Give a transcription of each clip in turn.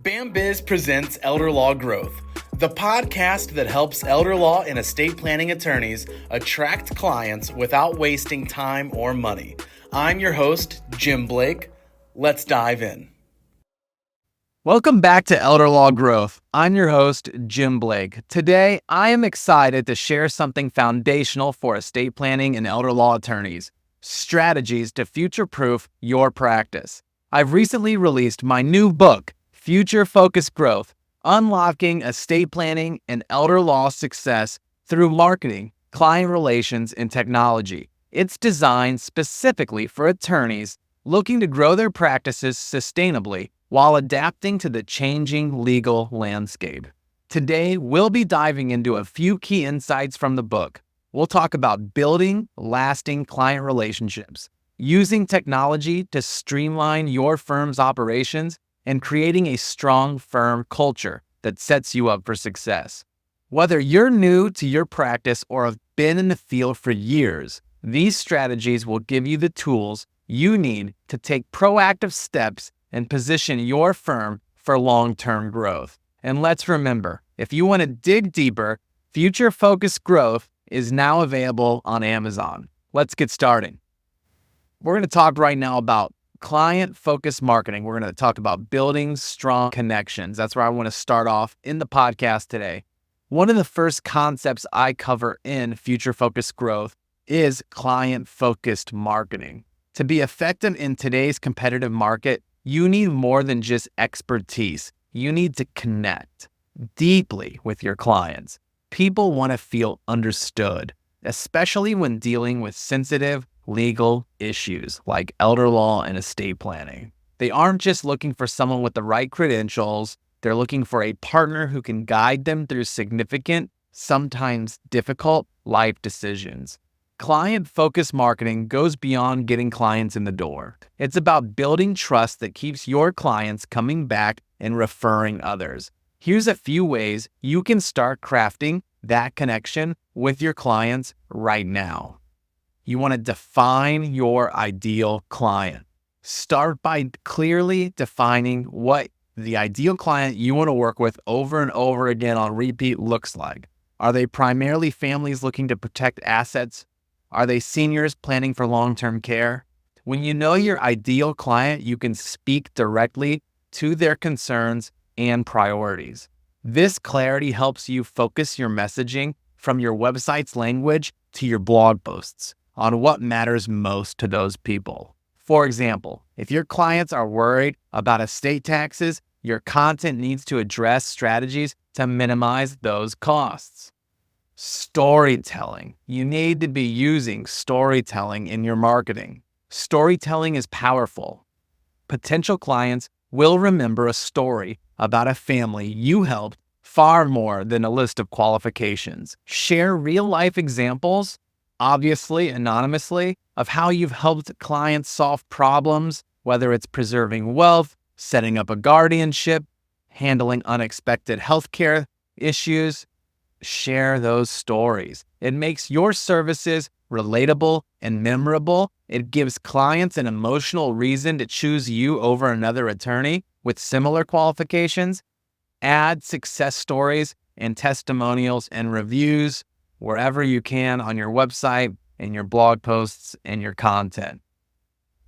Bambiz presents Elder Law Growth, the podcast that helps elder law and estate planning attorneys attract clients without wasting time or money. I'm your host, Jim Blake. Let's dive in. Welcome back to Elder Law Growth. I'm your host, Jim Blake. Today, I am excited to share something foundational for estate planning and elder law attorneys: strategies to future-proof your practice. I've recently released my new book, Future Focused Growth: Unlocking Estate Planning and Elder Law Success Through Marketing, Client Relations, and Technology. It's designed specifically for attorneys looking to grow their practices sustainably while adapting to the changing legal landscape. Today, we'll be diving into a few key insights from the book. We'll talk about building lasting client relationships, using technology to streamline your firm's operations, and creating a strong firm culture that sets you up for success. Whether you're new to your practice or have been in the field for years, these strategies will give you the tools you need to take proactive steps and position your firm for long-term growth. And let's remember, if you want to dig deeper, Future Focused Growth is now available on Amazon. Let's get started. We're going to talk right now about client-focused marketing. We're going to talk about building strong connections. That's where I want to start off in the podcast today. One of the first concepts I cover in Future Focused Growth is client-focused marketing. To be effective in today's competitive market, you need more than just expertise. You need to connect deeply with your clients. People want to feel understood, especially when dealing with sensitive legal issues like elder law and estate planning. They aren't just looking for someone with the right credentials. They're looking for a partner who can guide them through significant, sometimes difficult life decisions. Client-focused marketing goes beyond getting clients in the door. It's about building trust that keeps your clients coming back and referring others. Here's a few ways you can start crafting that connection with your clients right now. You want to define your ideal client. Start by clearly defining what the ideal client you want to work with over and over again on repeat looks like. Are they primarily families looking to protect assets? Are they seniors planning for long-term care? When you know your ideal client, you can speak directly to their concerns and priorities. This clarity helps you focus your messaging from your website's language to your blog posts on what matters most to those people. For example, if your clients are worried about estate taxes, your content needs to address strategies to minimize those costs. Storytelling. You need to be using storytelling in your marketing. Storytelling is powerful. Potential clients will remember a story about a family you helped far more than a list of qualifications. Share real-life examples, obviously anonymously, of how you've helped clients solve problems, whether it's preserving wealth, setting up a guardianship, handling unexpected healthcare issues. Share those stories. It makes your services relatable and memorable. It gives clients an emotional reason to choose you over another attorney with similar qualifications. Add success stories and testimonials and reviews wherever you can on your website, in your blog posts, and your content.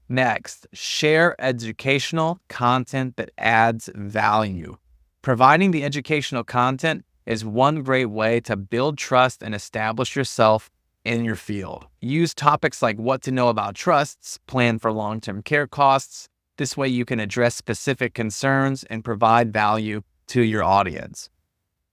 Next, share educational content that adds value. Providing the educational content is one great way to build trust and establish yourself in your field. Use topics like what to know about trusts, plan for long-term care costs. This way you can address specific concerns and provide value to your audience.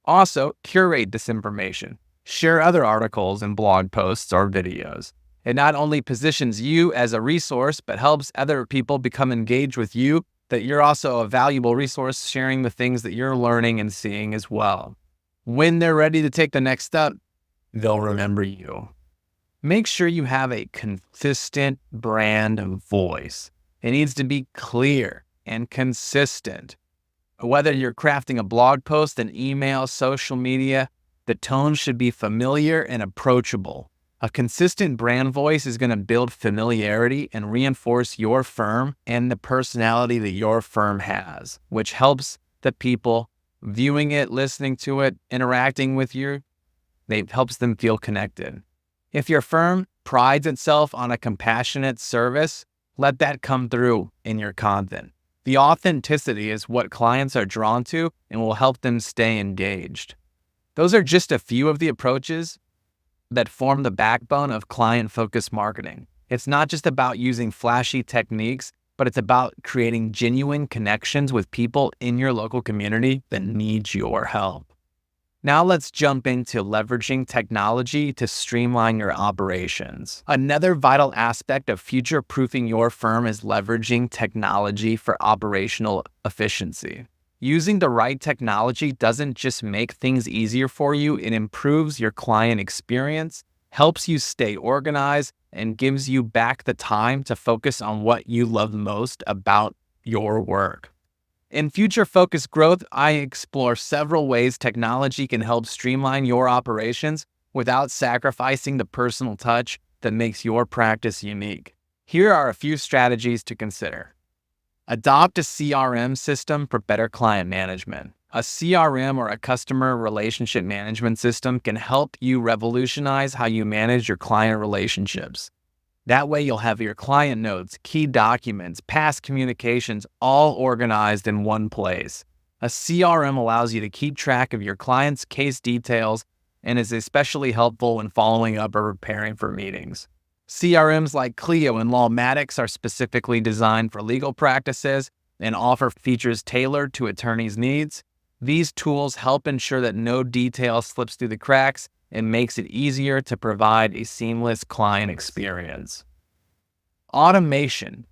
Also, curate this information. Share other articles and blog posts or videos. It not only positions you as a resource, but helps other people become engaged with you, that you're also a valuable resource sharing the things that you're learning and seeing as well. When they're ready to take the next step, they'll remember you. Make sure you have a consistent brand voice. It needs to be clear and consistent. Whether you're crafting a blog post, an email, social media, the tone should be familiar and approachable. A consistent brand voice is going to build familiarity and reinforce your firm and the personality that your firm has, which helps the people viewing it, listening to it, interacting with you. It helps them feel connected. If your firm prides itself on a compassionate service, let that come through in your content. The authenticity is what clients are drawn to and will help them stay engaged. Those are just a few of the approaches that form the backbone of client-focused marketing. It's not just about using flashy techniques, but it's about creating genuine connections with people in your local community that need your help. Now let's jump into leveraging technology to streamline your operations. Another vital aspect of future-proofing your firm is leveraging technology for operational efficiency. Using the right technology doesn't just make things easier for you, it improves your client experience, helps you stay organized, and gives you back the time to focus on what you love most about your work. In Future Focused Growth, I explore several ways technology can help streamline your operations without sacrificing the personal touch that makes your practice unique. Here are a few strategies to consider. Adopt a CRM system for better client management. A CRM, or a customer relationship management system, can help you revolutionize how you manage your client relationships. That way you'll have your client notes, key documents, past communications all organized in one place. A CRM allows you to keep track of your clients' case details and is especially helpful when following up or preparing for meetings. CRMs like Clio and Lawmatics are specifically designed for legal practices and offer features tailored to attorneys' needs. These tools help ensure that no detail slips through the cracks and makes it easier to provide a seamless client experience. Automation.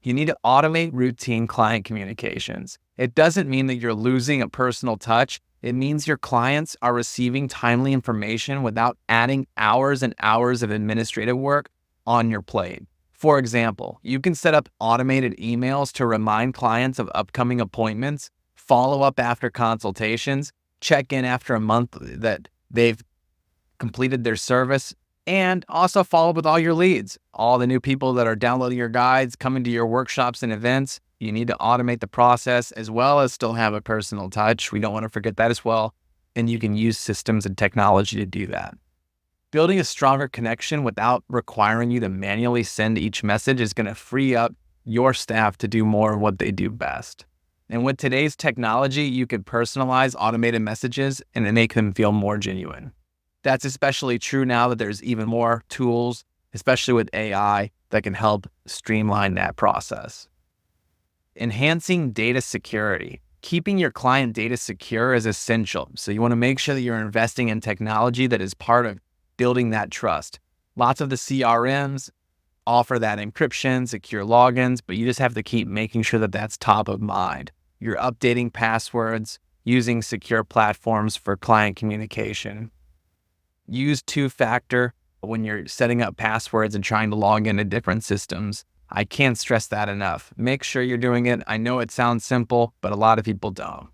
You need to automate routine client communications. It doesn't mean that you're losing a personal touch. It means your clients are receiving timely information without adding hours and hours of administrative work on your plate. For example, you can set up automated emails to remind clients of upcoming appointments, follow up after consultations, check in after a month that they've completed their service, and also follow up with all your leads. All the new people that are downloading your guides, coming to your workshops and events, you need to automate the process as well as still have a personal touch. We don't want to forget that as well. And you can use systems and technology to do that. Building a stronger connection without requiring you to manually send each message is going to free up your staff to do more of what they do best. And with today's technology, you can personalize automated messages and make them feel more genuine. That's especially true now that there's even more tools, especially with AI, that can help streamline that process. Enhancing data security. Keeping your client data secure is essential. So you want to make sure that you're investing in technology that is part of building that trust. Lots of the CRMs offer that encryption, secure logins, but you just have to keep making sure that that's top of mind. You're updating passwords, using secure platforms for client communication. Use two-factor when you're setting up passwords and trying to log into different systems. I can't stress that enough. Make sure you're doing it. I know it sounds simple, but a lot of people don't.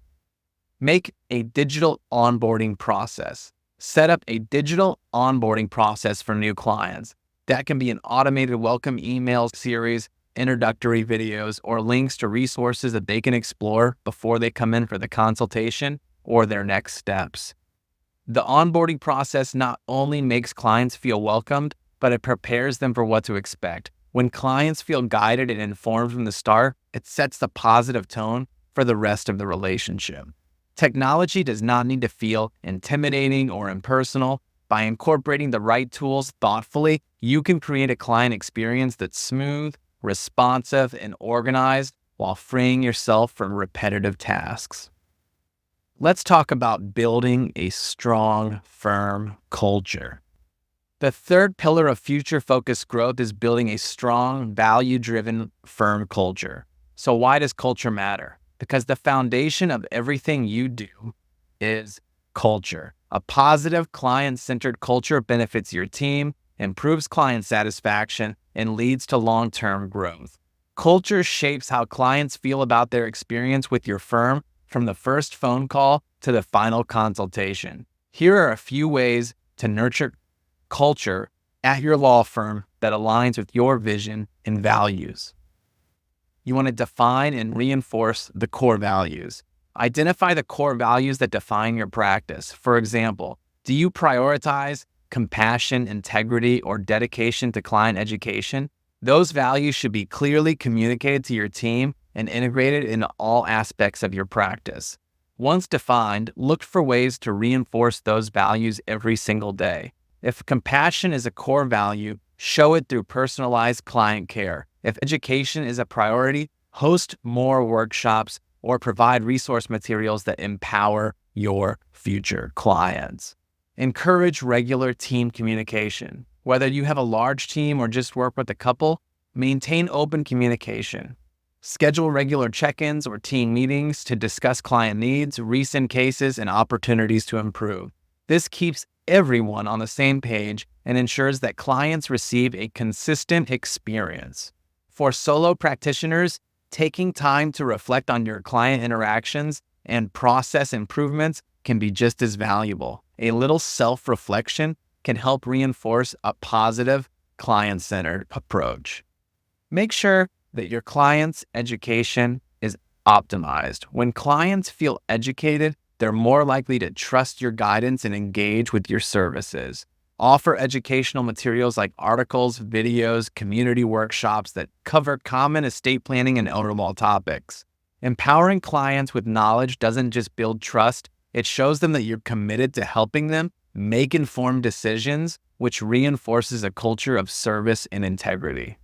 Make a digital onboarding process. Set up a digital onboarding process for new clients. That can be an automated welcome email series, introductory videos, or links to resources that they can explore before they come in for the consultation or their next steps. The onboarding process not only makes clients feel welcomed, but it prepares them for what to expect. When clients feel guided and informed from the start, it sets the positive tone for the rest of the relationship. Technology does not need to feel intimidating or impersonal. By incorporating the right tools thoughtfully, you can create a client experience that's smooth, responsive, and organized while freeing yourself from repetitive tasks. Let's talk about building a strong firm culture. The third pillar of future-focused growth is building a strong, value-driven firm culture. So why does culture matter? Because the foundation of everything you do is culture. A positive, client-centered culture benefits your team, improves client satisfaction, and leads to long-term growth. Culture shapes how clients feel about their experience with your firm, from the first phone call to the final consultation. Here are a few ways to nurture culture at your law firm that aligns with your vision and values. You want to define and reinforce the core values. Identify the core values that define your practice. For example, do you prioritize compassion, integrity, or dedication to client education? Those values should be clearly communicated to your team and integrated into all aspects of your practice. Once defined, look for ways to reinforce those values every single day. If compassion is a core value, show it through personalized client care. If education is a priority, host more workshops or provide resource materials that empower your future clients. Encourage regular team communication. Whether you have a large team or just work with a couple, maintain open communication. Schedule regular check-ins or team meetings to discuss client needs, recent cases, and opportunities to improve. This keeps everyone on the same page and ensures that clients receive a consistent experience. For solo practitioners, taking time to reflect on your client interactions and process improvements can be just as valuable. A little self-reflection can help reinforce a positive, client-centered approach. Make sure that your client's education is optimized. When clients feel educated, they're more likely to trust your guidance and engage with your services. Offer educational materials like articles, videos, community workshops that cover common estate planning and elder law topics. Empowering clients with knowledge doesn't just build trust, it shows them that you're committed to helping them make informed decisions, which reinforces a culture of service and integrity.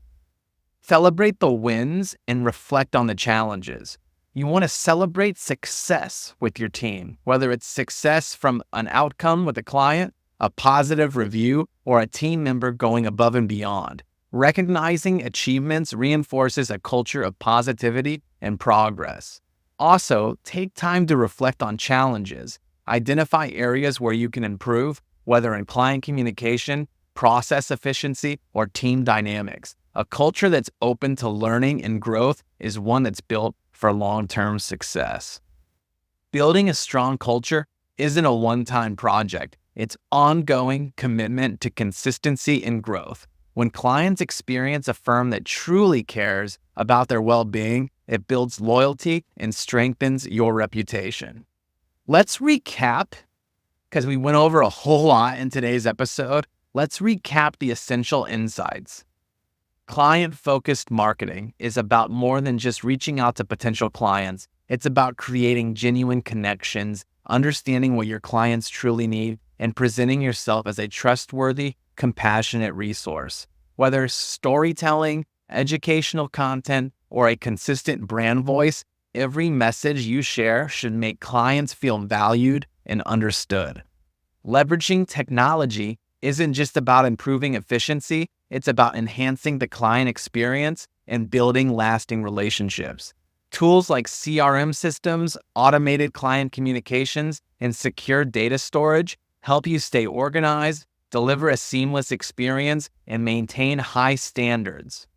Celebrate the wins and reflect on the challenges. You want to celebrate success with your team, whether it's success from an outcome with a client, a positive review, or a team member going above and beyond. Recognizing achievements reinforces a culture of positivity and progress. Also, take time to reflect on challenges. Identify areas where you can improve, whether in client communication, process efficiency, or team dynamics. A culture that's open to learning and growth is one that's built for long-term success. Building a strong culture isn't a one-time project. It's ongoing commitment to consistency and growth. When clients experience a firm that truly cares about their well-being, it builds loyalty and strengthens your reputation. Let's recap, because we went over a whole lot in today's episode. Let's recap the essential insights. Client-focused marketing is about more than just reaching out to potential clients. It's about creating genuine connections, understanding what your clients truly need, and presenting yourself as a trustworthy, compassionate resource. Whether storytelling, educational content, or a consistent brand voice, every message you share should make clients feel valued and understood. Leveraging technology isn't just about improving efficiency, it's about enhancing the client experience and building lasting relationships. Tools like CRM systems, automated client communications, and secure data storage help you stay organized, deliver a seamless experience, and maintain high standards.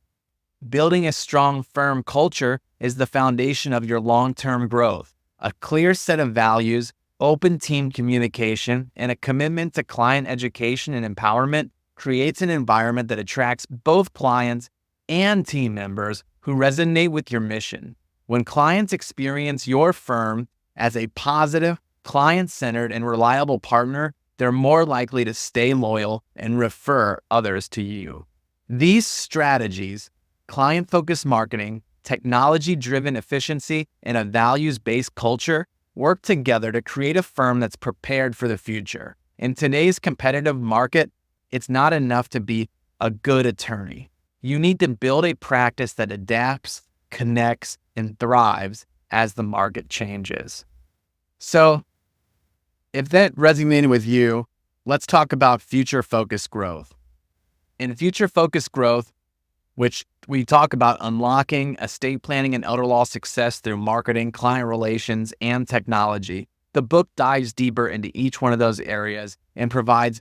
Building a strong firm culture is the foundation of your long-term growth. A clear set of values, open team communication, and a commitment to client education and empowerment creates an environment that attracts both clients and team members who resonate with your mission. When clients experience your firm as a positive, client-centered, and reliable partner, they're more likely to stay loyal and refer others to you. These strategies, client-focused marketing, technology-driven efficiency, and a values-based culture, work together to create a firm that's prepared for the future. In today's competitive market, it's not enough to be a good attorney. You need to build a practice that adapts, connects, and thrives as the market changes. So, if that resonated with you, let's talk about future-focused growth. In future-focused growth, which we talk about unlocking estate planning and elder law success through marketing, client relations, and technology, the book dives deeper into each one of those areas and provides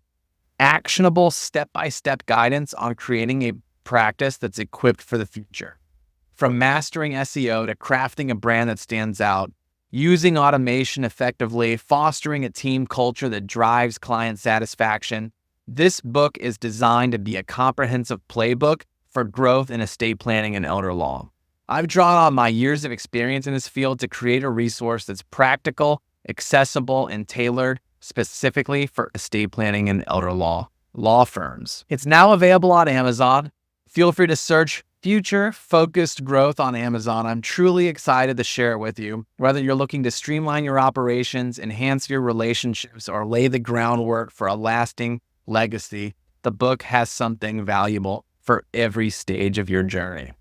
actionable step-by-step guidance on creating a practice that's equipped for the future. From mastering SEO to crafting a brand that stands out, using automation effectively, fostering a team culture that drives client satisfaction, this book is designed to be a comprehensive playbook for growth in estate planning and elder law. I've drawn on my years of experience in this field to create a resource that's practical, accessible, and tailored specifically for estate planning and elder law firms. It's now available on Amazon. Feel free to search Future Focused Growth on Amazon. I'm truly excited to share it with you. Whether you're looking to streamline your operations, enhance your relationships, or lay the groundwork for a lasting legacy, the book has something valuable for every stage of your journey.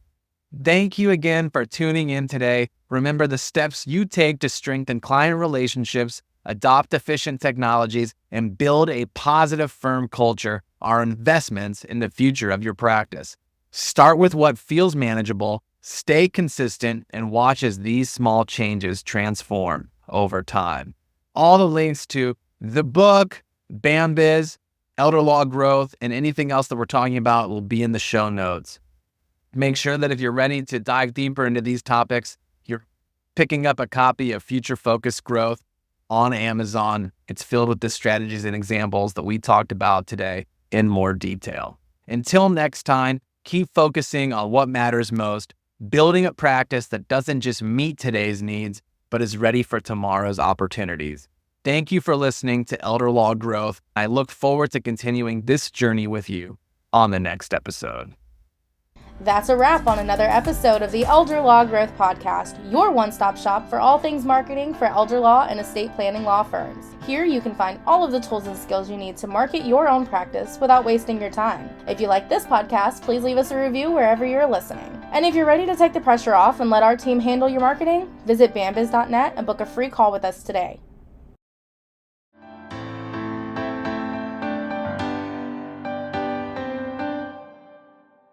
Thank you again for tuning in today. Remember, the steps you take to strengthen client relationships, adopt efficient technologies, and build a positive firm culture are investments in the future of your practice. Start with what feels manageable, stay consistent, and watch as these small changes transform over time. All the links to the book, Bambiz, elder law growth, and anything else that we're talking about will be in the show notes. Make sure that if you're ready to dive deeper into these topics, you're picking up a copy of Future Focused Growth on Amazon. It's filled with the strategies and examples that we talked about today in more detail. Until next time, keep focusing on what matters most, building a practice that doesn't just meet today's needs, but is ready for tomorrow's opportunities. Thank you for listening to Elder Law Growth. I look forward to continuing this journey with you on the next episode. That's a wrap on another episode of the Elder Law Growth Podcast, your one-stop shop for all things marketing for elder law and estate planning law firms. Here you can find all of the tools and skills you need to market your own practice without wasting your time. If you like this podcast, please leave us a review wherever you're listening. And if you're ready to take the pressure off and let our team handle your marketing, visit bambiz.net and book a free call with us today.